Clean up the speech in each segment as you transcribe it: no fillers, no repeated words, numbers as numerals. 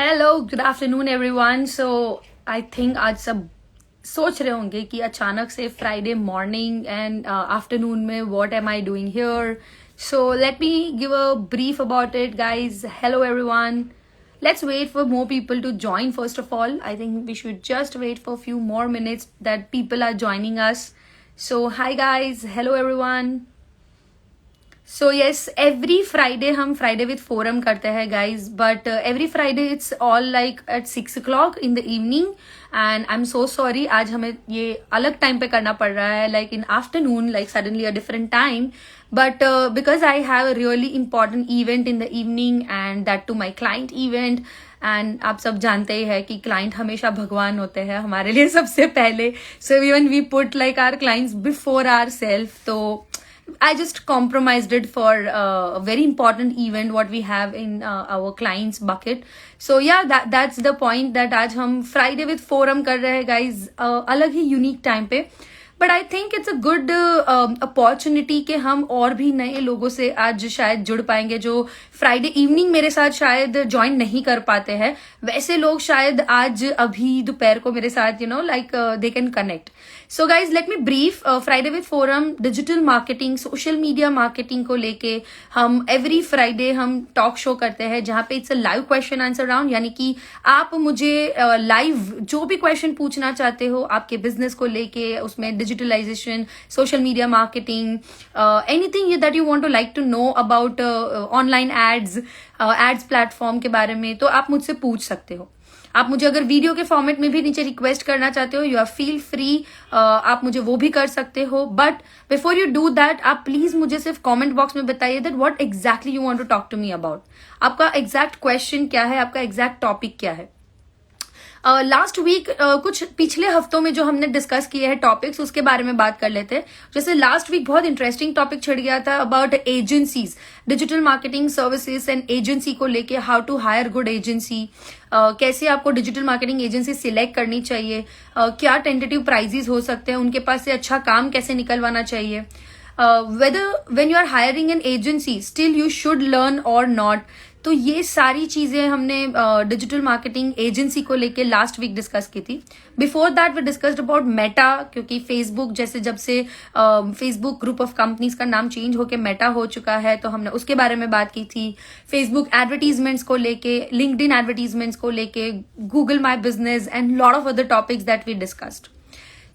Hello good afternoon everyone. So I think आज सब सोच रहे होंगे कि अचानक से फ्राइडे मॉर्निंग एंड आफ्टरनून में what am I doing here. So let me give a brief about it guys. Hello everyone, let's wait for more people to join. First of all, I think we should just wait for a few more minutes that people are joining us. So hi guys, hello everyone. So yes, every Friday हम Friday with Forum करते हैं guys, but every Friday it's all like at 6 o'clock in the evening and I'm so sorry आज हमें ये अलग time पे करना पड़ रहा है, like in afternoon, like suddenly a different time, but because I have a really important event in the evening and that to my client event and आप सब जानते ही है कि क्लाइंट हमेशा भगवान होते हैं हमारे लिए सबसे पहले. So even we put like our clients before ourselves. तो I just compromised it for a very important event what we have in our clients bucket. So yeah, that's the point that आज हम Friday with Forum कर रहे हैं guys, अलग ही unique time पे. But I think it's a good opportunity कि हम और भी नए लोगों से आज शायद जुड़ पाएंगे जो फ्राइडे इवनिंग मेरे साथ शायद ज्वाइन नहीं कर पाते हैं. वैसे लोग शायद आज अभी दोपहर को मेरे साथ like they can connect. So guys let me brief. Friday with forum digital marketing, social media marketing को लेके हम एवरी फ्राइडे हम टॉक शो करते हैं जहां पे it's a live question answer round, यानी कि आप मुझे लाइव जो भी क्वेश्चन पूछना चाहते हो आपके बिजनेस को लेके, उसमें digitalization, social media marketing, anything that you want to like to know about online ads platform के बारे में, तो आप मुझसे पूछ सकते हो. आप मुझे अगर वीडियो के फॉर्मेट में भी नीचे रिक्वेस्ट करना चाहते हो, यू आर फील फ्री, आप मुझे वो भी कर सकते हो. But before you do that आप प्लीज मुझे सिर्फ कमेंट बॉक्स में बताइए that what exactly you want to talk to me about. आपका एग्जैक्ट क्वेश्चन क्या है, आपका एग्जैक्ट टॉपिक क्या है. लास्ट वीक कुछ पिछले हफ्तों में जो हमने डिस्कस किए हैं टॉपिक्स उसके बारे में बात कर लेते हैं. जैसे लास्ट वीक बहुत इंटरेस्टिंग टॉपिक छिड़ गया था about agencies, digital marketing services and agency को लेके, how to hire good agency, कैसे आपको डिजिटल मार्केटिंग एजेंसी सिलेक्ट करनी चाहिए, क्या टेंटेटिव प्राइजेस हो सकते हैं, उनके पास से अच्छा काम कैसे निकलवाना चाहिए, whether when you are hiring an agency still you should learn or not. तो ये सारी चीजें हमने डिजिटल मार्केटिंग एजेंसी को लेके लास्ट वीक डिस्कस की थी. Before that we discussed about meta, क्योंकि फेसबुक जैसे जब से फेसबुक ग्रुप ऑफ कंपनीज का नाम चेंज होके मेटा हो चुका है तो हमने उसके बारे में बात की थी. फेसबुक एडवर्टीजमेंट्स को लेके, लिंक्डइन एडवर्टीजमेंट्स को लेके, Google my business and lot of other topics that we discussed.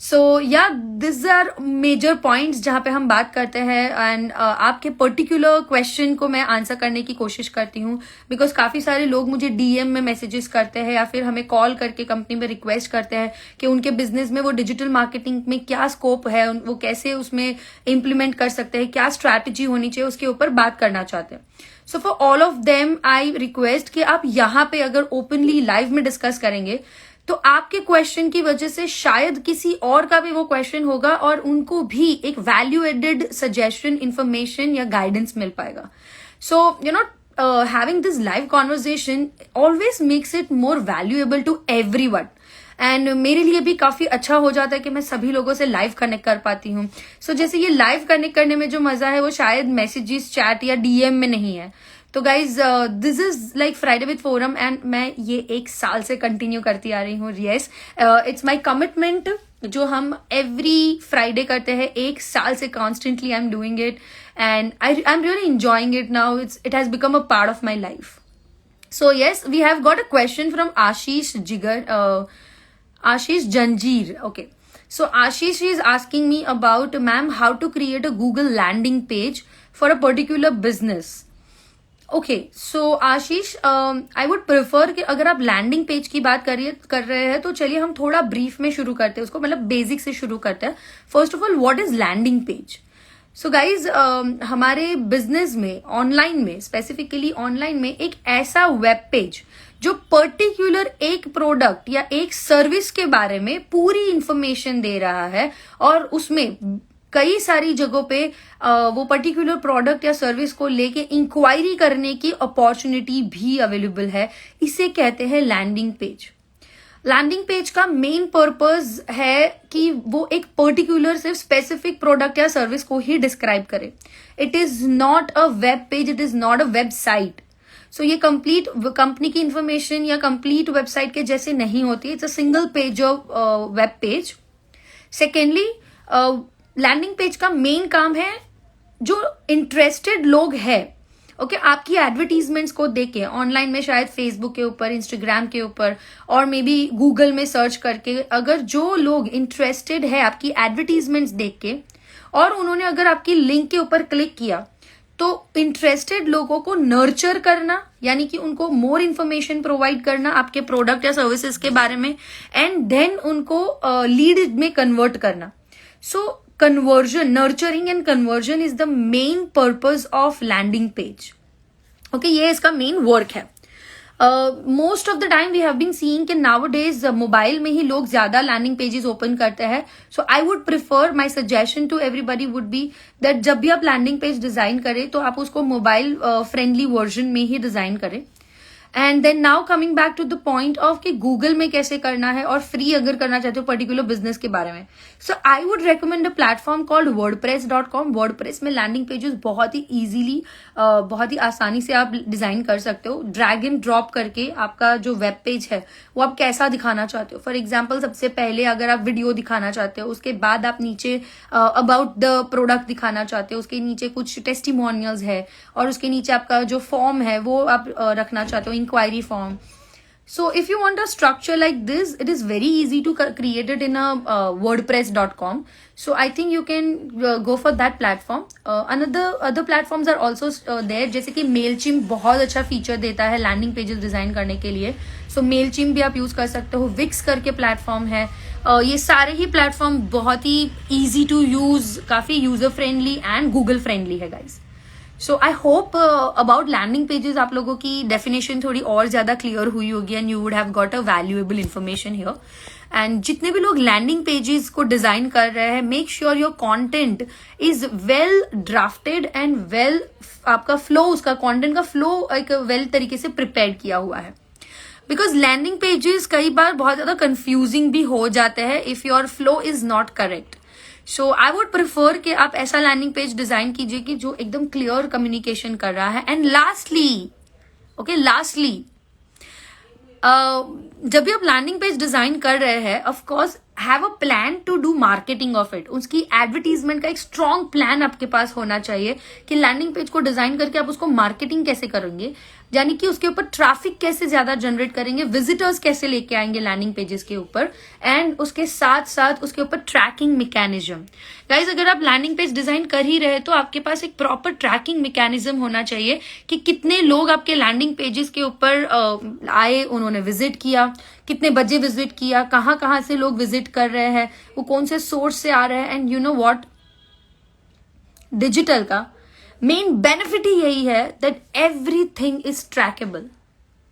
So yeah this are major points जहां पे हम बात करते हैं एंड आपके पर्टिकुलर क्वेश्चन को मैं आंसर करने की कोशिश करती हूँ, बिकॉज काफी सारे लोग मुझे डीएम में मैसेजेस करते हैं या फिर हमें कॉल करके कंपनी में रिक्वेस्ट करते हैं कि उनके बिजनेस में वो डिजिटल मार्केटिंग में क्या स्कोप है, वो कैसे उसमें इम्प्लीमेंट कर सकते हैं, क्या स्ट्रैटेजी होनी चाहिए, उसके ऊपर बात करना चाहते हैं. So for all of them I request कि आप यहाँ पे अगर ओपनली लाइव में डिस्कस करेंगे तो आपके क्वेश्चन की वजह से शायद किसी और का भी वो क्वेश्चन होगा और उनको भी एक वैल्यू एडेड सजेशन, इंफॉर्मेशन या गाइडेंस मिल पाएगा. सो having this live conversation always makes it more valuable to everyone. And मेरे लिए भी काफी अच्छा हो जाता है कि मैं सभी लोगों से लाइव कनेक्ट कर पाती हूँ. सो जैसे ये लाइव कनेक्ट करने में जो मजा है वो शायद मैसेजेस, चैट या डीएम में नहीं है. तो guys this is like Friday with forum and मैं ये 1 साल से कंटिन्यू करती आ रही हूँ. येस, इट्स माई कमिटमेंट जो हम एवरी फ्राइडे करते हैं 1 साल से constantly I am doing it and I am really enjoying it now. It has become a part of my life. So yes, we have got a question from Ashish Janjeer. Okay. So Ashish is asking me about, ma'am, how to create a Google landing page for a particular business. Okay. So Ashish, I would prefer कि अगर आप landing page की बात कर रहे हैं तो चलिए हम थोड़ा ब्रीफ में शुरू करते हैं उसको, मतलब बेसिक से शुरू करते हैं. First of all, what is landing page? So guys हमारे बिजनेस में, ऑनलाइन में, स्पेसिफिकली ऑनलाइन में एक ऐसा वेब पेज जो पर्टिकुलर एक प्रोडक्ट या एक सर्विस के बारे में पूरी इंफॉर्मेशन दे रहा है और उसमें कई सारी जगहों पे वो पर्टिकुलर प्रोडक्ट या सर्विस को लेके इंक्वायरी करने की अपॉर्चुनिटी भी अवेलेबल है. इसे कहते हैं लैंडिंग पेज. लैंडिंग पेज का मेन पर्पस है कि वो एक पर्टिकुलर सिर्फ स्पेसिफिक प्रोडक्ट या सर्विस को ही डिस्क्राइब करे. It is not a web page, it is not a website. So ये कंप्लीट कंपनी की इंफॉर्मेशन या कंप्लीट वेबसाइट के जैसे नहीं होती, it's a single page of web page. Secondly, landing page का मेन काम है जो इंटरेस्टेड लोग हैं, ओके, आपकी एडवर्टीजमेंट्स को देख के ऑनलाइन में, शायद फेसबुक के ऊपर, इंस्टाग्राम के ऊपर, और मे बी गूगल में सर्च करके, अगर जो लोग इंटरेस्टेड है आपकी एडवर्टीजमेंट्स देख के और उन्होंने अगर आपकी लिंक के ऊपर क्लिक किया, तो इंटरेस्टेड लोगों को नर्चर करना, यानी कि उनको मोर इन्फॉर्मेशन प्रोवाइड करना आपके प्रोडक्ट या सर्विसेज के बारे में, एंड देन उनको लीड में कन्वर्ट करना. सो conversion, nurturing and conversion is the main purpose of landing page. Okay, ये इसका main work है. Most of the time we have been seeing कि nowadays मोबाइल में ही लोग ज्यादा लैंडिंग पेजेस ओपन करते हैं. So I would prefer, my suggestion to everybody would be that जब भी आप लैंडिंग पेज डिजाइन करें तो आप उसको मोबाइल फ्रेंडली वर्जन में ही डिजाइन करें. And then now coming back to the point of कि गूगल में कैसे करना है और फ्री अगर करना चाहते हो पर्टिकुलर बिजनेस के बारे में. So I would recommend a platform called wordpress.com. WordPress में लैंडिंग पेजेस बहुत ही इजीली, बहुत ही आसानी से आप डिजाइन कर सकते हो. ड्रैग एंड ड्रॉप करके आपका जो वेब पेज है वो आप कैसा दिखाना चाहते हो. फॉर एग्जाम्पल, सबसे पहले अगर आप वीडियो दिखाना चाहते हो, उसके बाद आप नीचे अबाउट द प्रोडक्ट दिखाना चाहते हो, उसके नीचे कुछ टेस्टिमोनियल्स है, और उसके नीचे आपका जो फॉर्म है वो आप रखना चाहते हो, inquiry form. So if you want a structure like this, it is very easy to create it in a wordpress.com. So I think you can go for that platform. Other platforms are also there, जैसे कि Mailchimp बहुत अच्छा feature देता है landing pages design करने के लिए. So Mailchimp भी आप यूज कर सकते हो. Wix करके प्लेटफॉर्म है. ये सारे ही प्लेटफॉर्म बहुत ही easy to use, काफी user friendly and Google friendly है guys. So I hope about landing pages आप लोगों की डेफिनेशन थोड़ी और ज्यादा क्लियर हुई होगी and you would have got a valuable information here. And जितने भी लोग लैंडिंग पेजेस को डिजाइन कर रहे हैं, make sure your content is well drafted and well, आपका फ्लो, उसका कंटेंट का फ्लो एक वेल तरीके से प्रिपेयर किया हुआ है. बिकॉज लैंडिंग पेजेस कई बार बहुत ज्यादा कंफ्यूजिंग भी हो जाते हैं if your flow is not correct. So I would prefer कि आप ऐसा लैंडिंग पेज डिजाइन कीजिए कि जो एकदम क्लियर कम्युनिकेशन कर रहा है. एंड लास्टली, जब भी आप लैंडिंग पेज डिजाइन कर रहे हैं, of course have a plan to do marketing of it. उसकी एडवर्टीजमेंट का एक स्ट्रॉन्ग प्लान आपके पास होना चाहिए कि लैंडिंग पेज को डिजाइन करके आप उसको मार्केटिंग कैसे करेंगे, यानी कि उसके ऊपर ट्रैफिक कैसे ज्यादा जनरेट करेंगे, विजिटर्स कैसे लेके आएंगे लैंडिंग पेजेस के ऊपर, एंड उसके साथ साथ उसके ऊपर ट्रैकिंग मैकेनिज्म. गाइज, अगर आप लैंडिंग पेज डिजाइन कर ही रहे तो आपके पास एक प्रॉपर ट्रैकिंग मैकेनिज्म होना चाहिए कि कितने लोग आपके लैंडिंग पेजेस के ऊपर आए, उन्होंने विजिट किया, कितने बजे विजिट किया, कहाँ से लोग विजिट कर रहे हैं, वो कौन से सोर्स से आ रहे हैं. And you know what, digital का मेन बेनिफिट ही यही है that everything is trackable.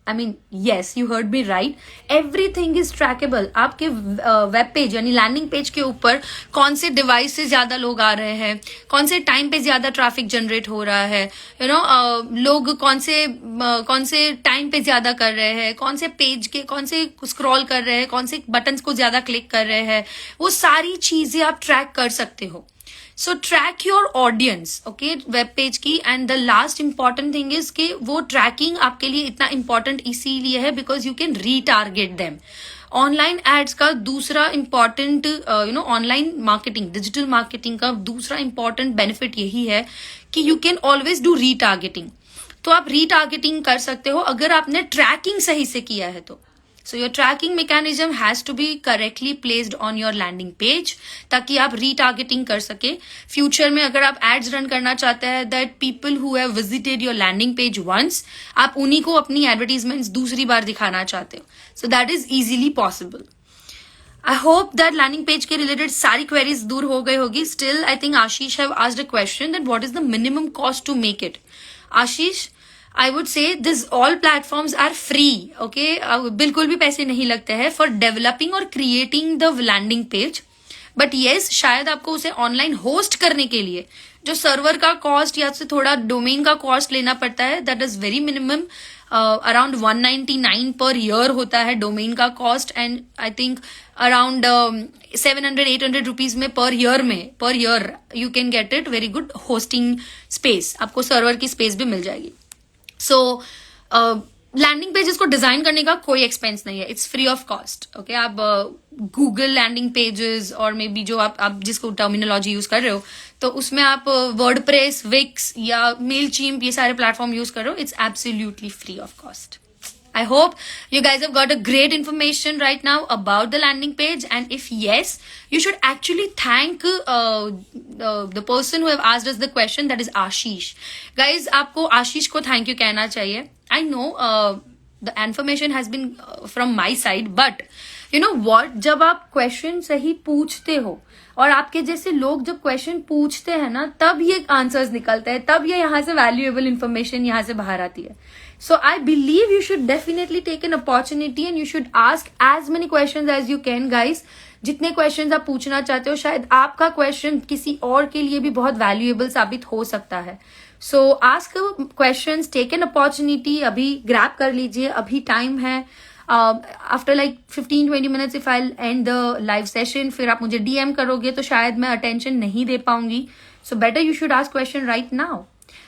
I mean, yes, you heard me right, everything is trackable. आपके वेब पेज यानी लैंडिंग पेज के ऊपर कौन से डिवाइस से ज्यादा लोग आ रहे हैं, कौन से टाइम पे ज्यादा ट्रैफिक जनरेट हो रहा है, यू नो, लोग कौन से टाइम पे ज्यादा कर रहे हैं, कौन से पेज के कौन से स्क्रॉल कर रहे हैं, कौन से बटन्स को ज्यादा क्लिक कर रहे हैं, वो सारी चीजें आप ट्रैक कर सकते हो. So track your audience, okay, web page की. And the last important thing is कि वो ट्रैकिंग आपके लिए इतना इंपॉर्टेंट इसीलिए है because you can retarget them. Online ads का दूसरा important, online marketing, digital marketing का दूसरा इंपॉर्टेंट बेनिफिट यही है कि you can always do retargeting. तो आप रीटारगेटिंग कर सकते हो अगर आपने ट्रैकिंग सही से किया है तो. So your tracking mechanism has to be correctly placed on your landing page ताकि आप retargeting कर सके. फ्यूचर में अगर आप एड्स रन करना चाहते हैं that people who have visited your landing page once, आप उन्हीं को अपनी एडवर्टीजमेंट्स दूसरी बार दिखाना चाहते हो. So that is easily possible. I hope that landing page के related सारी queries दूर हो गई होगी. Still, I think Ashish have asked a question that what is the minimum cost to make it. Ashish, I would say this all platforms are free, okay? बिल्कुल भी पैसे नहीं लगते हैं for developing और creating the landing page. But yes, शायद आपको उसे ऑनलाइन होस्ट करने के लिए जो सर्वर का कॉस्ट या से थोड़ा डोमेन का कॉस्ट लेना पड़ता है, that is very minimum. Around 199 per year होता है डोमेन का cost. And I think around 700-800 rupees में per year you can get it very good hosting space. आपको सर्वर की स्पेस भी मिल जाएगी. So लैंडिंग पेजेस को डिजाइन करने का कोई एक्सपेंस नहीं है, it's free of cost. Okay, आप गूगल लैंडिंग पेजेस और मे बी जो आप जिसको टर्मिनोलॉजी यूज कर रहे हो, तो उसमें आप वर्डप्रेस, विक्स या मेलचिम्प ये सारे प्लेटफॉर्म यूज कर रहे हो, it's absolutely free of cost. I hope you guys have got a great information right now about the landing page, and if yes, you should actually thank the person who have asked us the question, that is Ashish. Guys, आपको आशीष को thank you कहना चाहिए. I know the information has been from my side, but you know what, जब आप question सही पूछते हो और आपके जैसे लोग जब क्वेश्चन पूछते हैं ना, तब ये आंसर्स निकलते हैं, तब ये यहाँ से वैल्यूएबल इंफॉर्मेशन यहाँ से बाहर आती है. So I believe you should definitely take an opportunity and you should ask as many questions as you can, guys. जितने क्वेश्चंस आप पूछना चाहते हो, शायद आपका क्वेश्चन किसी और के लिए भी बहुत वैल्यूएबल साबित हो सकता है. So ask questions, take an opportunity. अभी ग्रैब कर लीजिए, अभी टाइम है. After like 15-20 minutes if I'll end the live session, फिर आप मुझे DM करोगे तो शायद मैं अटेंशन नहीं दे पाऊंगी. So better you should ask question right now.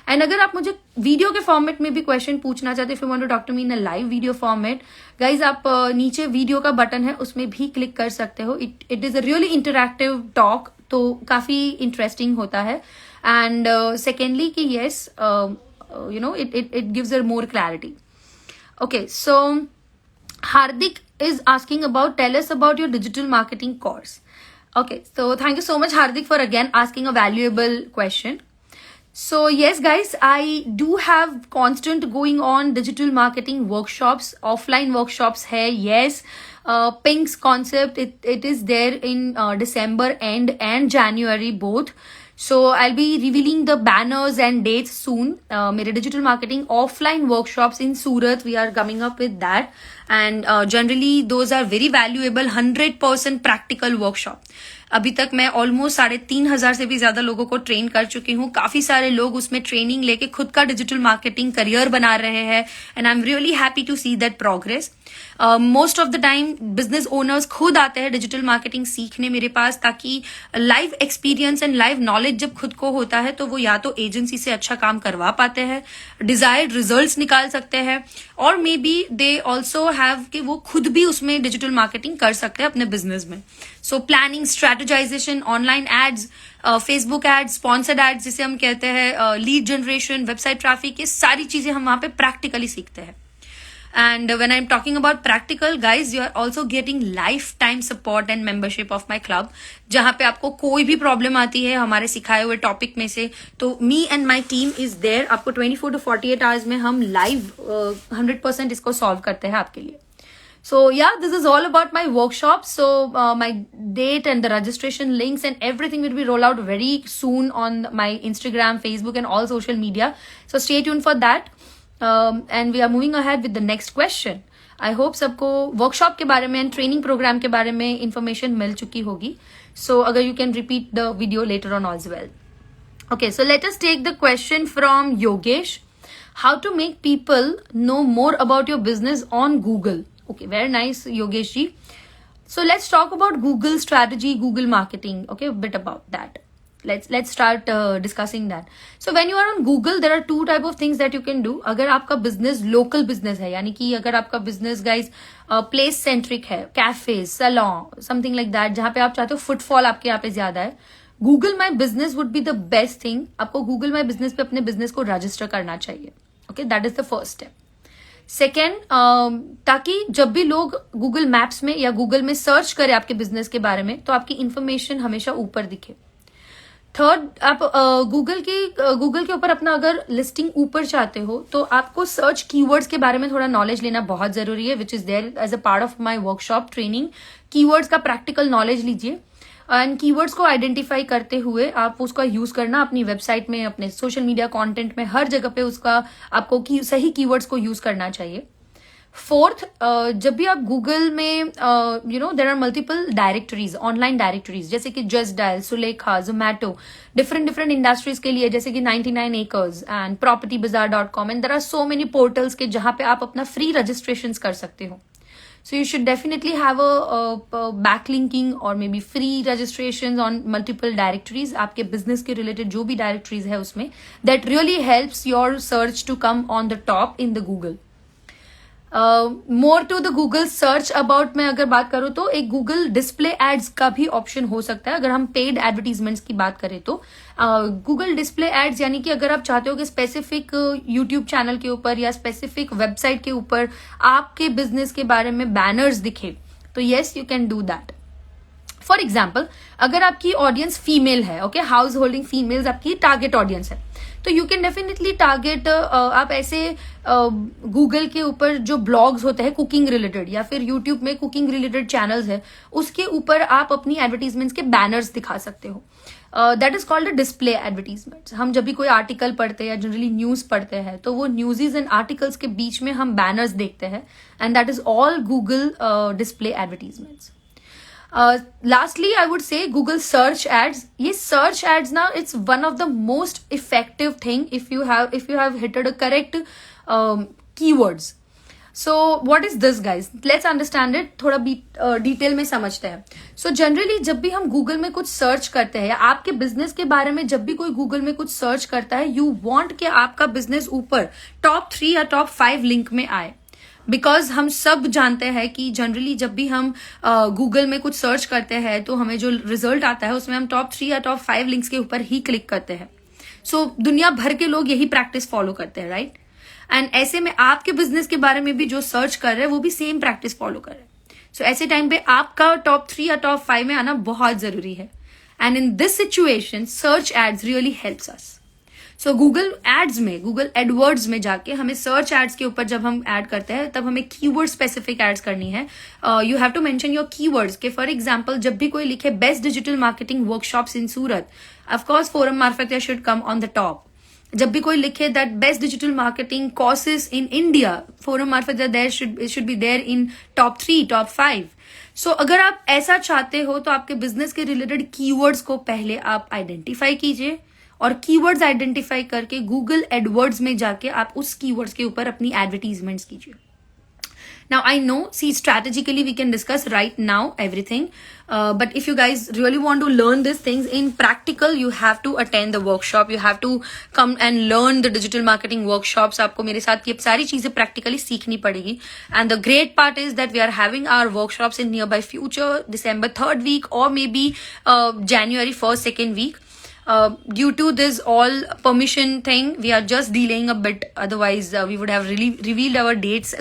And अगर आप मुझे वीडियो के फॉर्मेट में भी क्वेश्चन पूछना चाहते हैं, if you want to talk to me in a live video format, guys आप नीचे वीडियो का बटन है उसमें भी क्लिक कर सकते हो. It is a really interactive talk, तो काफी इंटरेस्टिंग होता है. एंड सेकेंडली कि yes, you know, it gives a more clarity. Okay, so Hardik is asking about, tell us about your digital marketing course. Okay, so thank you so much Hardik for again asking a valuable question. So yes guys, I do have constant going on digital marketing workshops, offline workshops hai. Yes, Pink's concept, it is there in December and January both. So I'll be revealing the banners and dates soon. Mere digital marketing offline workshops in Surat, we are coming up with that. And generally those are very valuable, 100% practical workshop. अभी तक मैं almost 3,500 से भी ज्यादा लोगों को train कर चुकी हूँ. काफी सारे लोग उसमें ट्रेनिंग लेके खुद का डिजिटल मार्केटिंग करियर बना रहे हैं, and I am really happy to see that progress. Most of the time business owners खुद आते हैं डिजिटल मार्केटिंग सीखने मेरे पास, ताकि live experience and live knowledge जब खुद को होता है तो वो या तो एजेंसी से अच्छा काम करवा पाते हैं, डिजायर्ड रिजल्ट्स निकाल सकते हैं, और may be they also have कि वो खुद भी उसमें डिजिटल मार्केटिंग कर सकते हैं अपने बिजनेस में. So planning, strategization, online ads, Facebook ads, sponsored ads जिसे हम कहते हैं, लीड जनरेशन, वेबसाइट ट्रैफिक, ये सारी चीजें हम वहां पे प्रैक्टिकली सीखते हैं. And when I'm talking about practical, guys, you are also getting lifetime support and membership of my club, जहां पे आपको कोई भी प्रॉब्लम आती है हमारे सिखाए हुए टॉपिक में से, तो me and my team is there. आपको 24 to 48 आवर्स में हम लाइव 100% इसको सॉल्व करते हैं आपके लिए. So yeah, this is all about my workshop. So my date and the registration links and everything will be rolled out very soon on my Instagram, Facebook and all social media. So stay tuned for that. And we are moving ahead with the next question. I hope सबको workshop के बारे में and training programme के बारे में information मिल चुकी होगी. सो अगर you can repeat the video later on as well. Okay, so let us take the question from Yogesh. How to make people know more about your business on Google. Okay, very nice, Yogesh ji. So let's talk about Google strategy, Google marketing. Okay, a bit about that. Let's start discussing that. So when you are on Google, there are two type of things that you can do. अगर आपका business local business है, यानी कि अगर आपका business guys place centric है, cafes, salon, something like that, जहाँ पे आप चाहते हो footfall आपके यहाँ पे ज्यादा है, Google My Business would be the best thing. आपको Google My Business पे अपने business को register करना चाहिए. Okay, that is the first step. Second, ताकि जब भी लोग गूगल मैप्स में या गूगल में सर्च करें आपके बिजनेस के बारे में, तो आपकी इंफॉर्मेशन हमेशा ऊपर दिखे. थर्ड, आप गूगल के ऊपर अपना अगर लिस्टिंग ऊपर चाहते हो, तो आपको सर्च कीवर्ड्स के बारे में थोड़ा नॉलेज लेना बहुत जरूरी है, which is there as a part of my workshop training. Keywords का प्रैक्टिकल नॉलेज लीजिए, एंड कीवर्ड्स को आइडेंटिफाई करते हुए आप उसका यूज करना अपनी वेबसाइट में, अपने सोशल मीडिया कंटेंट में, हर जगह पे उसका आपको सही कीवर्ड्स को यूज करना चाहिए. फोर्थ, जब भी आप गूगल में you know there are multiple directories, online directories, जैसे कि Justdial, Sulekha, Zomato, different industries के लिए, जैसे कि 99 acres and propertybazaar.com, and there are so many portals के जहां पे आप अपना फ्री रजिस्ट्रेशन कर सकते हो. So you should definitely have a backlinking or maybe free registrations on multiple directories. आपके business के related जो भी directories है उसमें, that really helps your search to come on the top in the Google. More to the Google search about मैं अगर बात करूं तो एक गूगल डिस्प्ले एड्स का भी ऑप्शन हो सकता है अगर हम पेड एडवर्टीजमेंट्स की बात करें तो। गूगल डिस्प्ले एड्स यानी कि अगर आप चाहते हो कि स्पेसिफिक यूट्यूब चैनल के ऊपर या स्पेसिफिक वेबसाइट के ऊपर आपके बिजनेस के बारे में बैनर्स दिखे, तो yes you can do that. For example, अगर आपकी ऑडियंस फीमेल है, ओके, हाउस होल्डिंग फीमेल्स आपकी टारगेट ऑडियंस है, तो यू कैन डेफिनेटली टारगेट, आप ऐसे गूगल के ऊपर जो ब्लॉग्स होते हैं कुकिंग रिलेटेड या फिर यूट्यूब में कुकिंग रिलेटेड चैनल्स है, उसके ऊपर आप अपनी एडवर्टीजमेंट्स के बैनर्स दिखा सकते हो। That is called display advertisements. हम जब भी कोई आर्टिकल पढ़ते हैं या जनरली न्यूज पढ़ते हैं तो वो न्यूज़ एंड आर्टिकल्स के बीच में हम बैनर्स देखते हैं, and that is all Google display advertisements. Lastly, I would say Google search ads. ये search ads ना, it's one of the most effective thing if you have hit a correct keywords. So what is this, guys? Let's understand it. थोड़ा detail में समझते हैं. So generally जब भी हम Google में कुछ सर्च करते हैं या आपके बिजनेस के बारे में जब भी कोई Google में कुछ सर्च करता है, you want कि आपका बिजनेस ऊपर टॉप 3 या टॉप 5 लिंक में आए। बिकॉज हम सब जानते हैं कि जनरली जब भी हम गूगल में कुछ सर्च करते हैं तो हमें जो रिजल्ट आता है उसमें हम टॉप 3 या टॉप 5 लिंक्स के ऊपर ही क्लिक करते हैं। सो दुनिया भर के लोग यही प्रैक्टिस फॉलो करते हैं, राइट? एंड ऐसे में आपके बिजनेस के बारे में भी जो सर्च कर रहे हैं वो भी सेम प्रैक्टिस फॉलो कर रहे हैं। सो ऐसे टाइम पे आपका टॉप 3 या टॉप 5 में आना बहुत जरूरी है। And in this situation search ads really helps us. So Google ads में, गूगल एडवर्ड्स में जाके हमें सर्च एड्स के ऊपर जब हम ऐड करते हैं तब हमें कीवर्ड स्पेसिफिक एड्स करनी है। You have to mention your keywords के फॉर एग्जांपल जब भी कोई लिखे best digital marketing workshops in Surat, of course Forum Marfat या should come on the top. जब भी कोई लिखे that best digital marketing courses in India, Forum Marfat there should be there in top 3 top 5। So अगर आप ऐसा चाहते हो तो आपके बिजनेस के रिलेटेड कीवर्ड्स को पहले आप आइडेंटिफाई कीजिए और कीवर्ड्स आइडेंटिफाई करके गूगल एडवर्ड्स में जाके आप उस कीवर्ड्स के ऊपर अपनी एडवर्टीजमेंट्स कीजिए। Now I know, see, strategically we can discuss right now everything, but if you guys really want to learn these things in practical, you have to attend the workshop, you have to come and learn the digital marketing workshops. आपको मेरे साथ ये सारी चीजें practically सीखनी पड़ेगी। And the great part is that we are having our workshops in nearby future, December 3rd week or maybe January 1st, 2nd week. Due to this all permission thing, we are just delaying a bit. Otherwise, we would have really revealed our dates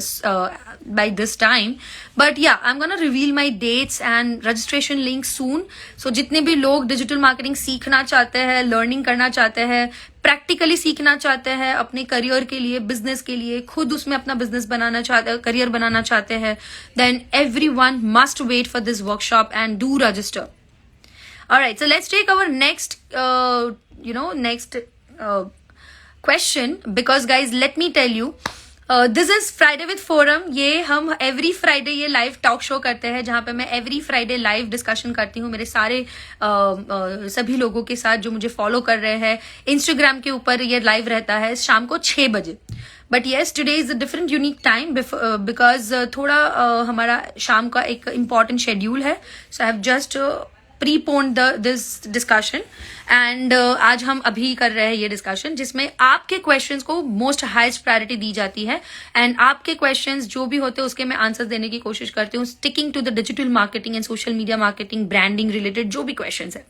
by this time. But yeah, I'm gonna reveal my dates and registration link soon. So जितने भी लोग digital marketing सीखना चाहते हैं, learning करना चाहते हैं, practically सीखना चाहते हैं अपने करियर के लिए, बिजनेस के लिए, खुद उसमें अपना बिजनेस बनाना चाहते हैं, करियर बनाना चाहते हैं, then everyone must wait for this workshop and do register. All right, so let's take our next question, because guys, let me tell you, this is Friday with Forum. ये हम every Friday ये live talk show करते हैं जहाँ पे मैं every Friday live discussion करती हूँ मेरे सारे सभी लोगों के साथ जो मुझे फॉलो कर रहे हैं। इंस्टाग्राम के ऊपर ये लाइव रहता है शाम को 6 बजे। But yes, today is a different unique time because थोड़ा हमारा शाम का एक इम्पॉर्टेंट शेड्यूल है। So I have just preponed this discussion and आज हम अभी कर रहे हैं ये डिस्कशन जिसमें आपके क्वेश्चंस को मोस्ट हाईएस्ट प्रायोरिटी दी जाती है एंड आपके क्वेश्चंस जो भी होते हैं उसके मैं आंसर देने की कोशिश करती हूँ, sticking to the digital marketing and social media marketing, branding related जो भी क्वेश्चंस है।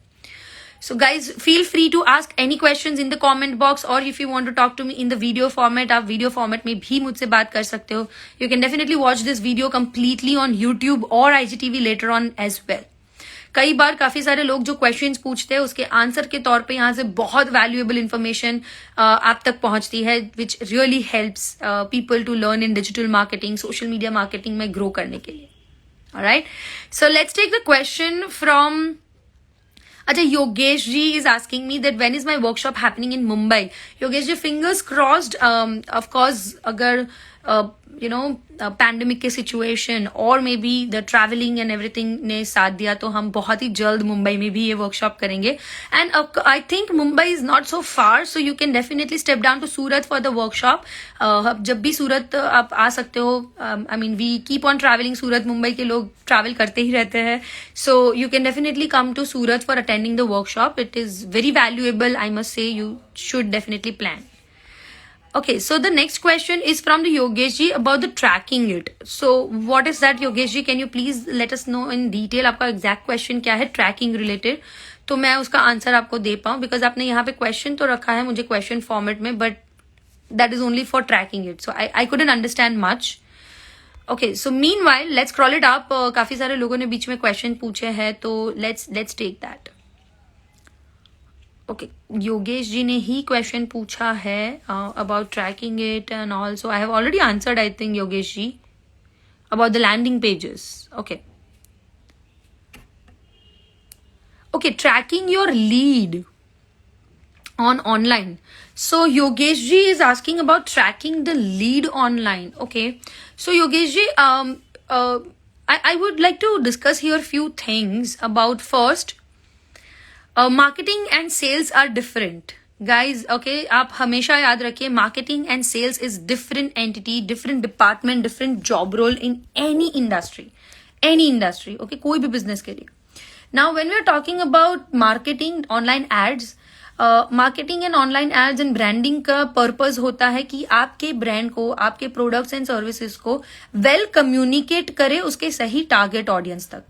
So guys, feel free to ask any questions in the comment box, or if you want to talk to me in the video format, आप video format में भी मुझसे बात कर सकते हो। You can definitely watch this video completely on YouTube or IGTV later on as well. कई बार काफी सारे लोग जो क्वेश्चंस पूछते हैं उसके आंसर के तौर पे यहाँ से बहुत वैल्यूएबल इन्फॉर्मेशन आप तक पहुंचती है, which really helps people to learn in digital marketing, social media marketing में ग्रो करने के लिए। Alright, so let's take the question from अच्छा, Yogesh ji is asking me that when is my workshop happening in Mumbai? Yogesh ji, fingers crossed. Of course, अगर pandemic के situation और मे be the travelling and everything ने साथ दिया तो हम बहुत ही जल्द मुंबई में भी ये वर्कशॉप करेंगे। And I think Mumbai is not so far, so you can definitely step down to Surat for the workshop. जब भी सूरत आप आ सकते हो, I mean we keep on travelling, Surat Mumbai के लोग ट्रैवल करते ही रहते हैं, so you can definitely come to Surat for attending the workshop. It is very valuable, I must say, you should definitely plan. Okay, so the next question is from the Yogesh ji about the tracking it. So what is that, Yogesh ji? Can you please let us know in detail आपका exact question क्या है tracking related, तो मैं उसका answer आपको दे पाऊँ, because आपने यहाँ पे क्वेश्चन तो रखा है मुझे क्वेश्चन फॉर्मेट में, but that is only for tracking it, so I couldn't understand much. Okay, so meanwhile let's scroll it up. काफी सारे लोगों ने बीच में क्वेश्चन पूछे हैं, तो let's take that. Okay, Yogesh ji ने ही क्वेश्चन पूछा है about tracking it and also I have already answered, I think, Yogesh ji, about the landing pages. Okay, okay, tracking your lead on online. So Yogesh ji is asking about tracking the lead online. Okay, so Yogesh ji, I would like to discuss here few things about. First, marketing and sales are different, guys. Okay, आप हमेशा याद रखिए, marketing and sales is different entity, different department, different job role in any industry. Okay, कोई भी business के लिए. Now, when we are talking about marketing, online ads, marketing and online ads and branding का purpose होता है कि आपके brand को, आपके प्रोडक्ट्स एंड सर्विसेज को वेल कम्युनिकेट करे उसके सही टारगेट ऑडियंस तक.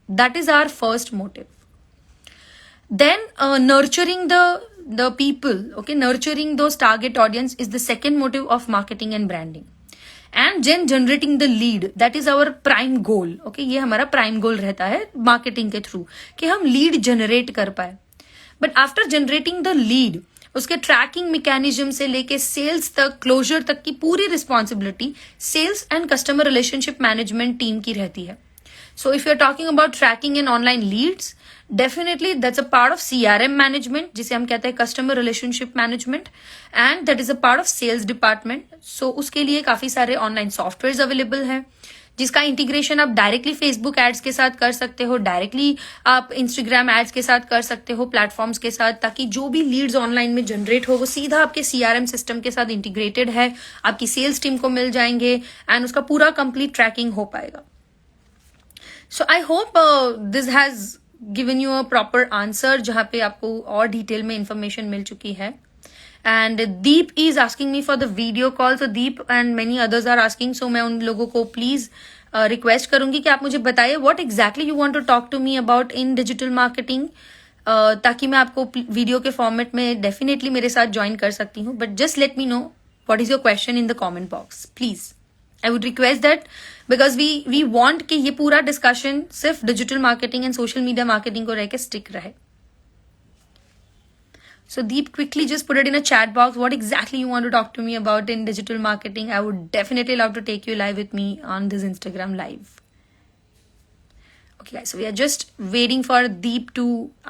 That is our first motive. Then nurturing the people, okay, nurturing those target audience is the second motive of marketing and branding. And then generating the lead, that is our prime goal. Okay, ये हमारा prime goal रहता है marketing के through, कि हम lead generate कर पाए. But after generating the lead, उसके ट्रैकिंग मैकेनिज्म से लेके सेल्स तक, क्लोजर तक की पूरी responsibility sales and customer relationship management team की रहती है. So if you're talking about tracking in online leads, definitely that's a part of CRM management, जिसे हम कहते हैं customer relationship management, and that is a part of sales department. So उसके लिए काफी सारे online softwares available हैं, जिसका इंटीग्रेशन आप डायरेक्टली फेसबुक एड्स के साथ कर सकते हो, डायरेक्टली आप इंस्टाग्राम एड्स के साथ कर सकते हो, प्लेटफॉर्म्स के साथ, ताकि जो भी लीड्स ऑनलाइन में जनरेट हो वो सीधा आपके सीआरएम सिस्टम के साथ इंटीग्रेटेड है, आपकी सेल्स टीम को मिल जाएंगे एंड उसका पूरा कंप्लीट ट्रैकिंग हो पाएगा. So I hope this has given you a proper answer, जहां पे आपको और डिटेल में इंफॉर्मेशन मिल चुकी है. And Deep is asking me for the video call. So Deep and many others are asking, so मैं उन लोगों को प्लीज रिक्वेस्ट करूंगी कि आप मुझे बताइए what exactly you want to talk to me about in digital marketing, ताकि मैं आपको वीडियो के फॉर्मेट में डेफिनेटली मेरे साथ ज्वाइन कर सकती हूँ. But just let me know what is your question in the comment box please. I would request that, because we want कि ये पूरा डिस्कशन सिर्फ digital marketing and social media marketing को रह के स्टिक रहे. So Deep, quickly just put it in a chat box what exactly you want to talk to me about in digital marketing. I would definitely love to take you live with me on this Instagram live. Okay guys, so we are just waiting for Deep to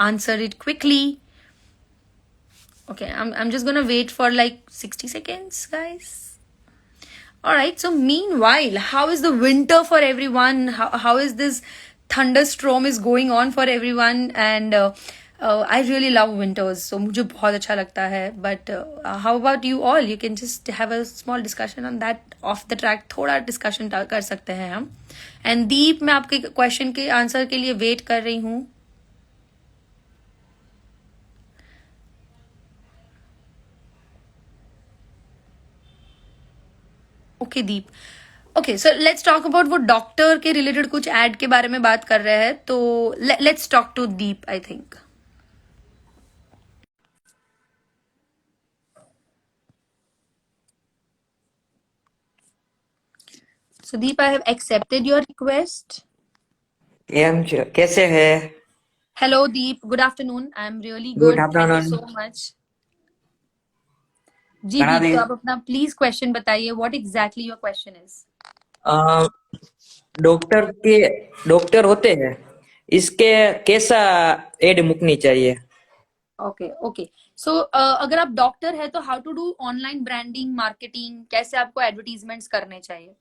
answer it quickly. Okay, I'm just gonna wait for like 60 seconds, guys. Alright, so meanwhile, how is the winter for everyone? How is this thunderstorm is going on for everyone? And I really love winters, so मुझे बहुत अच्छा लगता है. But how about you all? You can just have a small discussion on that off the track. थोड़ा discussion कर सकते हैं हम. And दीप, मैं आपके क्वेश्चन के आंसर के लिए वेट कर रही हूँ. Okay Deep. Okay, so let's talk about वो डॉक्टर के रिलेटेड कुछ एड के बारे में बात कर रहे हैं, तो let's talk to Deep. I think So Deep, I have accepted your request. कैसे है? Hello Deep, good afternoon. I am really good. Good afternoon. Thank you so much. Ji Deep, तो आप अपना प्लीज क्वेश्चन बताइए. What exactly your question is? Doctor होते हैं, इसके कैसा एड मुकनी चाहिए? ओके. सो अगर आप डॉक्टर है तो how to do online branding, marketing, कैसे आपको एडवर्टीजमेंट्स करने चाहिए.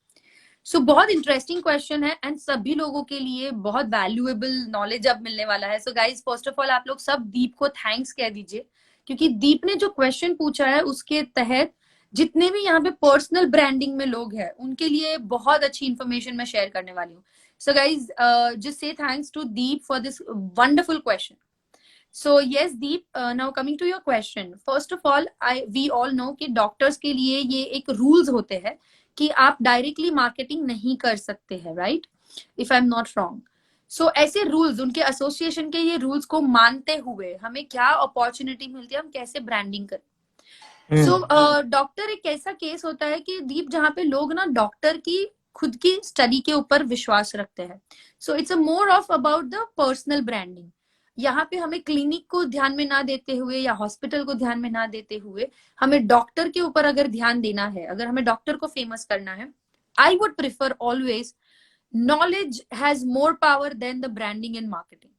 सो बहुत इंटरेस्टिंग क्वेश्चन है एंड सभी लोगों के लिए बहुत वैल्यूएबल नॉलेज अब मिलने वाला है. So guys, first of all आप लोग सब दीप को थैंक्स कह दीजिए, क्योंकि दीप ने जो क्वेश्चन पूछा है उसके तहत जितने भी यहाँ पे पर्सनल ब्रांडिंग में लोग हैं उनके लिए बहुत अच्छी इंफॉर्मेशन मैं शेयर करने वाली हूँ. So guys, just say thanks to Deep for this wonderful question. So yes, Deep, now coming to your question. First of all, we all know कि डॉक्टर्स के लिए ये एक रूल्स होते हैं कि आप डायरेक्टली मार्केटिंग नहीं कर सकते हैं, right? If I am not wrong. So ऐसे रूल्स, उनके एसोसिएशन के ये रूल्स को मानते हुए हमें क्या अपॉर्चुनिटी मिलती है, हम कैसे ब्रांडिंग करें. सो डॉक्टर एक ऐसा केस होता है कि दीप, जहाँ पे लोग ना डॉक्टर की खुद की स्टडी के ऊपर विश्वास रखते हैं. So it's a more of about the personal branding. यहाँ पे हमें क्लिनिक को ध्यान में ना देते हुए या हॉस्पिटल को ध्यान में ना देते हुए हमें डॉक्टर के ऊपर अगर ध्यान देना है, अगर हमें डॉक्टर को फेमस करना है, I would prefer always knowledge has more power than the branding and marketing.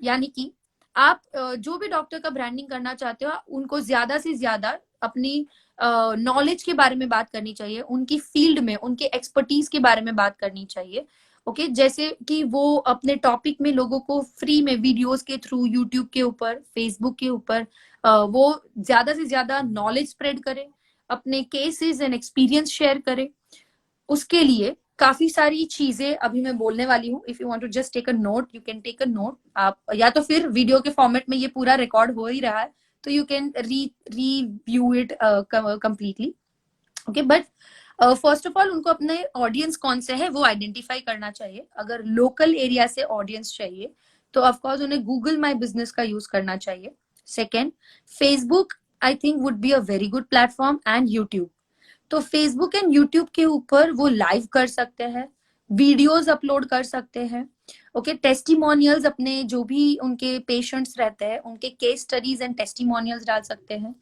यानी कि आप जो भी डॉक्टर का ब्रांडिंग करना चाहते हो, उनको ज्यादा से ज्यादा अपनी नॉलेज के बारे में बात करनी चाहिए, उनकी फील्ड में उनके एक्सपर्टीज के बारे में बात करनी चाहिए. ओके जैसे कि वो अपने टॉपिक में लोगों को फ्री में वीडियोस के थ्रू, यूट्यूब के ऊपर, फेसबुक के ऊपर वो ज्यादा से ज्यादा नॉलेज स्प्रेड करे, अपने केसेस एंड एक्सपीरियंस शेयर करे. उसके लिए काफी सारी चीजें अभी मैं बोलने वाली हूँ. If you want to just take a note, you can take a note. आप या तो फिर वीडियो के फॉर्मेट में ये पूरा रिकॉर्ड हो ही रहा है, तो you can review it completely. Okay, but first of all उनको अपने ऑडियंस कौन से है वो आइडेंटिफाई करना चाहिए. अगर लोकल एरिया से ऑडियंस चाहिए तो ऑफकोर्स उन्हें गूगल माई बिजनेस का यूज करना चाहिए. Second, Facebook I think would be a very good platform, and YouTube. तो फेसबुक एंड यूट्यूब के ऊपर वो लाइव कर सकते हैं, वीडियोस अपलोड कर सकते हैं. ओके, टेस्टिमोनियल्स, अपने जो भी उनके पेशेंट्स रहते हैं उनके केस स्टडीज एंड टेस्टिमोनियल्स डाल सकते हैं.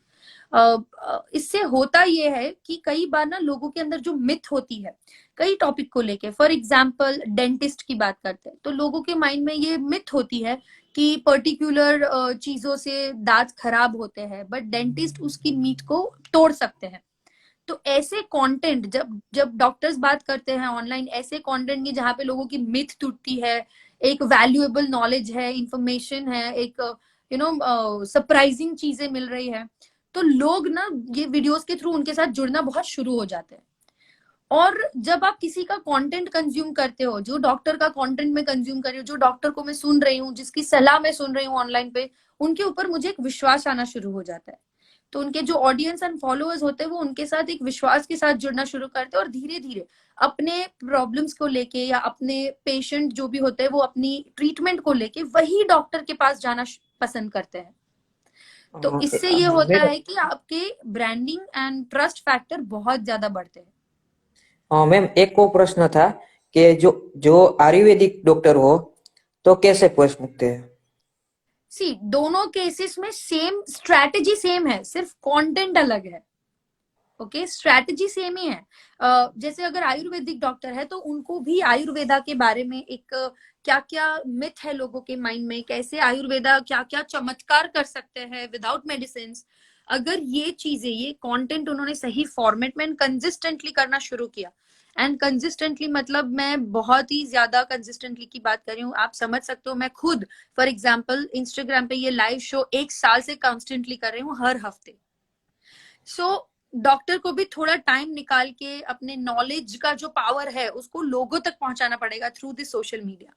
इससे होता ये है कि कई बार ना लोगों के अंदर जो मिथ होती है कई टॉपिक को लेके, फॉर एग्जाम्पल डेंटिस्ट की बात करते हैं तो लोगों के माइंड में ये मिथ होती है कि पर्टिकुलर चीजों से दांत खराब होते हैं, बट डेंटिस्ट उसकी मीट को तोड़ सकते हैं. तो ऐसे कंटेंट, जब जब डॉक्टर्स बात करते हैं ऑनलाइन, ऐसे कंटेंट की जहाँ पे लोगों की मिथ टूटती है, एक वैल्यूएबल नॉलेज है, इंफॉर्मेशन है, एक सरप्राइजिंग चीजें मिल रही है, तो लोग ना ये वीडियोस के थ्रू उनके साथ जुड़ना बहुत शुरू हो जाते हैं. और जब आप किसी का कंटेंट कंज्यूम करते हो, जो डॉक्टर का कंटेंट में कंज्यूम कर रही हूँ, जो डॉक्टर को मैं सुन रही हूँ, जिसकी सलाह मैं सुन रही हूँ ऑनलाइन पे, उनके ऊपर मुझे एक विश्वास आना शुरू हो जाता है. तो उनके जो ऑडियंस एंड फॉलोअर्स होते हैं वो उनके साथ एक विश्वास के साथ जुड़ना शुरू करते हैं, और धीरे धीरे अपने प्रॉब्लम्स को लेके या अपने पेशेंट जो भी होते हैं वो अपनी ट्रीटमेंट को लेके वही डॉक्टर के पास जाना पसंद करते हैं. तो इससे ये होता है कि आपके ब्रांडिंग एंड ट्रस्ट फैक्टर बहुत ज्यादा बढ़ते हैं. मैम एक और प्रश्न था कि जो जो आयुर्वेदिक डॉक्टर हो तो कैसे पोस्ट मुकते हैं? सी, दोनों केसेस में सेम स्ट्रैटेजी सेम है, सिर्फ कंटेंट अलग है. ओके, स्ट्रैटेजी सेम ही है. जैसे अगर आयुर्वेदिक डॉक्टर है तो उनको भी आयुर्वेदा के बारे में एक क्या क्या मिथ है लोगों के माइंड में, कैसे आयुर्वेदा क्या क्या चमत्कार कर सकते हैं विदाउट मेडिसिन. अगर ये चीजें, ये कंटेंट उन्होंने सही फॉर्मेट में कंसिस्टेंटली करना शुरू किया, एंड कंसिस्टेंटली मतलब मैं बहुत ही ज्यादा कंसिस्टेंटली की बात कर रही हूँ, आप समझ सकते हो. मैं खुद फॉर एग्जाम्पल इंस्टाग्राम पे ये लाइव शो 1 साल से कॉन्स्टेंटली कर रही हूँ हर हफ्ते. सो डॉक्टर को भी थोड़ा टाइम निकाल के अपने नॉलेज का जो पावर है उसको लोगों तक पहुंचाना पड़ेगा through this social media,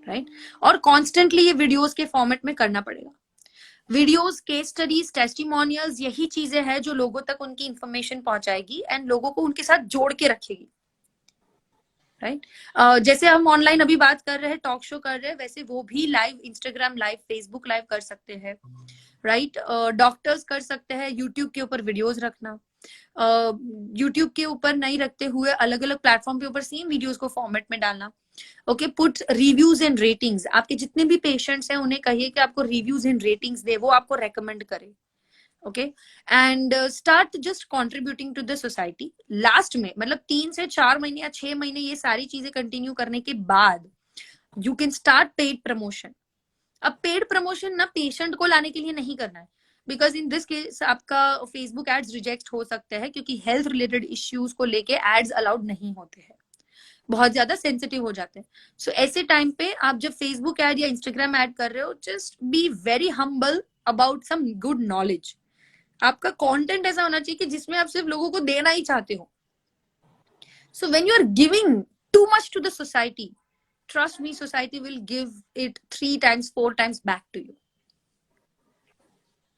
right? और कॉन्स्टेंटली ये वीडियोस के फॉर्मेट में करना पड़ेगा. वीडियोस, केस स्टडीज, टेस्टिमोनियल्स, यही चीजें हैं जो लोगों तक उनकी इंफॉर्मेशन पहुंचाएगी एंड लोगों को उनके साथ जोड़ के रखेगी, राइट? जैसे हम ऑनलाइन अभी बात कर रहे हैं, टॉक शो कर रहे हैं, वैसे वो भी live Instagram live, Facebook live कर सकते हैं, राइट? डॉक्टर्स कर सकते हैं यूट्यूब के ऊपर वीडियोस रखना. यूट्यूब के ऊपर नहीं रखते हुए अलग अलग प्लेटफॉर्म के ऊपर सेम वीडियोस को फॉर्मेट में डालना. Okay, put reviews and ratings. आपके जितने भी पेशेंट्स हैं उन्हें कहिए कि आपको रिव्यूज एंड रेटिंग्स दे, वो आपको रेकमेंड करे. Okay, and start just contributing to the society. Last में मतलब 3 से 4 महीने या 6 महीने ये सारी चीजें कंटिन्यू करने के बाद you can start paid promotion. अब पेड प्रमोशन ना पेशेंट को लाने के लिए नहीं करना है, बिकॉज इन दिस केस आपका फेसबुक एड्स रिजेक्ट हो सकते हैं, क्योंकि हेल्थ रिलेटेड इश्यूज को लेके एड्स अलाउड नहीं होते हैं, बहुत ज्यादा सेंसिटिव हो जाते हैं. सो ऐसे टाइम पे आप जब फेसबुक एड या इंस्टाग्राम एड कर रहे हो, just be very humble about some good knowledge. आपका कंटेंट ऐसा होना चाहिए कि जिसमें आप सिर्फ लोगों को देना ही चाहते हो. So when you are giving too much to the society, trust me, society will give it 3 times 4 times back to you.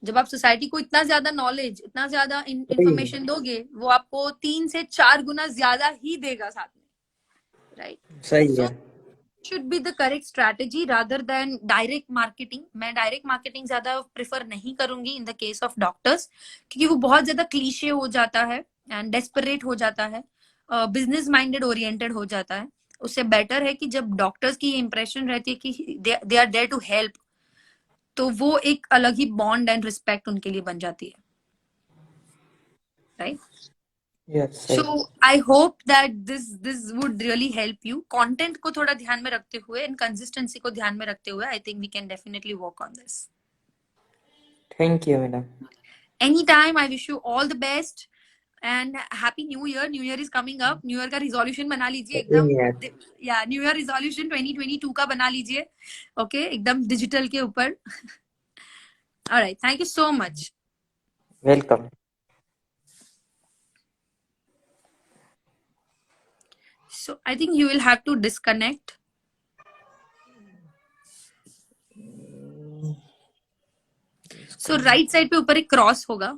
जब आप सोसाइटी को इतना ज्यादा नॉलेज, इतना ज्यादा वही, इंफॉर्मेशन दोगे, वो आपको 3 से 4 गुना ज्यादा ही देगा साथ में, राइट? सही है। So should be the correct strategy rather than direct marketing. मैं डायरेक्ट मार्केटिंग ज्यादा प्रेफर नहीं करूंगी in the case of doctors, क्योंकि वो बहुत ज्यादा क्लीशे हो जाता है एंड डेस्परेट हो जाता है, बिजनेस माइंडेड ओरिएंटेड हो जाता है. उससे बेटर है कि जब डॉक्टर्स की इंप्रेशन रहती है कि they are there to help, तो वो एक अलग ही बॉन्ड एंड रिस्पेक्ट उनके लिए बन जाती है, राइट? यस, सो सही। I hope that this would really help you. Content को थोड़ा ध्यान में रखते हुए एंड कंसिस्टेंसी को ध्यान में रखते हुए, I think we can definitely work on this. Thank you madam. Any time. I wish you all the best and happy new year. New year is coming up. New year का resolution बना लीजिए एकदम. या new year resolution 2022 का बना लीजिए, okay, एकदम digital के ऊपर. Alright, thank you so much. Welcome. So I think you will have to disconnect. So right side पे ऊपर एक क्रॉस होगा.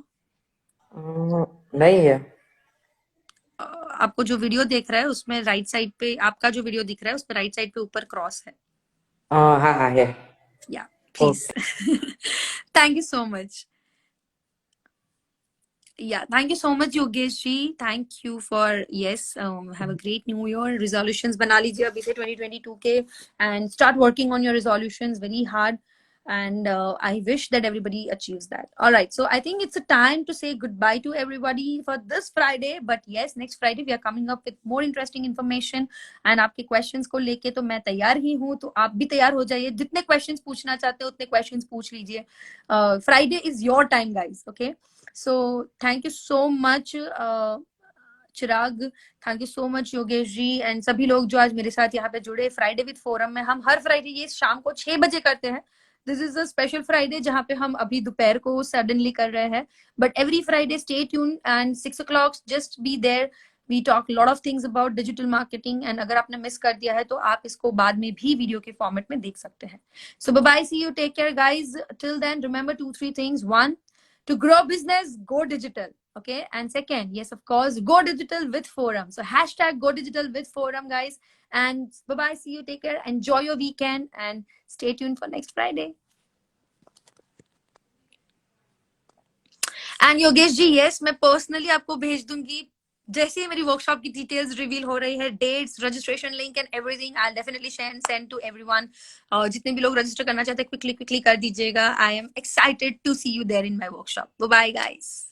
नहीं है। आपको जो वीडियो देख रहा है उसमें राइट साइड पे, आपका जो वीडियो दिख रहा है उस पर राइट साइड पे ऊपर क्रॉस है. हाँ हाँ है। या please. Okay. Thank you so much. Yeah, thank you so much Yogesh ji. Thank you for, yes, have a great new year. Resolutions बना लीजिए अभी से 2022 के and start working on your resolutions very hard, and I wish that everybody achieves that. All right, so I think it's a time to say goodbye to everybody for this Friday, but yes, next Friday we are coming up with more interesting information. and आपके questions को लेके तो मैं तैयार ही हूँ, तो आप भी तैयार हो जाइए. जितने questions पूछना चाहते हो उतने questions पूछ लीजिए. Friday is your time guys, okay? So thank you so much Chirag, thank you so much Yogesh ji and सभी लोग जो आज मेरे साथ यहाँ पे जुड़े. फ्राइडे विद फोरम में हम हर फ्राइडे ये शाम को 6 बजे करते हैं. This is a special Friday जहाँ पे हम अभी दोपहर को सडनली कर रहे हैं, but every Friday stay tune and 6 o'clock just be there. We talk lot of things about digital marketing, and अगर आपने मिस कर दिया है तो आप इसको बाद में भी वीडियो के फॉर्मेट में देख सकते हैं. So bye bye, see you, take care guys. Till then remember 2-3 things. One, to grow business, go digital. Okay, and second, yes, of course, go digital with forum. So hashtag go digital with forum guys, and bye bye, see you, take care, enjoy your weekend, and stay tuned for next Friday. And Yogesh ji, yes, मैं personally आपको भेज दूंगी जैसे ही मेरी workshop की details reveal हो रही है, dates, registration link and everything. I definitely send to everyone. जितने भी लोग रजिस्टर करना चाहते हैं क्विकली क्विकली कर दीजिएगा. I am excited to see you there in my workshop. Bye bye guys.